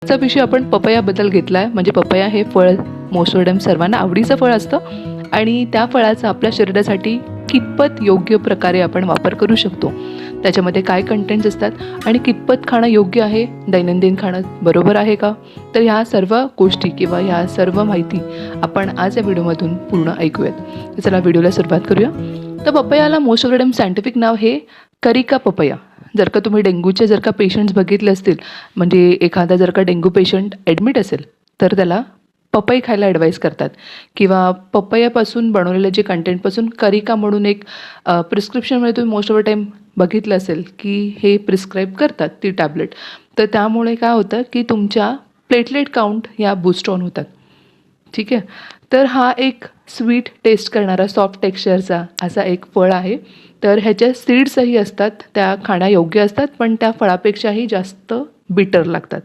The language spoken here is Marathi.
आजचा विषय आपण पपयाबद्दल घेतला आहे. म्हणजे पपया हे फळ मोस्ट ऑफ टाइम सर्वांना आवडीचं फळ असतं आणि त्या फळाचा आपल्या शरीरासाठी कितपत योग्य प्रकारे आपण वापर करू शकतो, त्याच्यामध्ये काय कंटेंट्स असतात आणि कितपत खाणं योग्य आहे, दैनंदिन खाणं बरोबर आहे का, तर ह्या सर्व गोष्टी किंवा ह्या सर्व माहिती आपण आज या व्हिडिओमधून पूर्ण ऐकूयात. तर चला व्हिडिओला सुरुवात करूया. तर पपयाला most of the time scientific नाव हे करिका पपया. जर का तुम्ही डेंग्यूचे जर का पेशंट्स बघितले असतील, म्हणजे एखादा जर का डेंग्यू पेशंट ॲडमिट असेल तर त्याला पपई खायला ॲडवाईस करतात किंवा पपयापासून बनवलेल्या जे कंटेंटपासून करिका म्हणून एक प्रिस्क्रिप्शनमध्ये तुम्ही मोस्ट ऑफ द टाईम बघितलं असेल की हे प्रिस्क्राईब करतात ती टॅबलेट. तर त्यामुळे काय होतं की तुमच्या प्लेटलेट काउंट या बूस्ट ऑन होतात. ठीक आहे. तर हा एक स्वीट टेस्ट करणारा सॉफ्ट टेक्स्चरचा असा एक फळ आहे. तर ह्याच्या सीड्सही असतात, त्या खाण्यायोग्य असतात पण त्या फळापेक्षाही जास्त बिटर लागतात.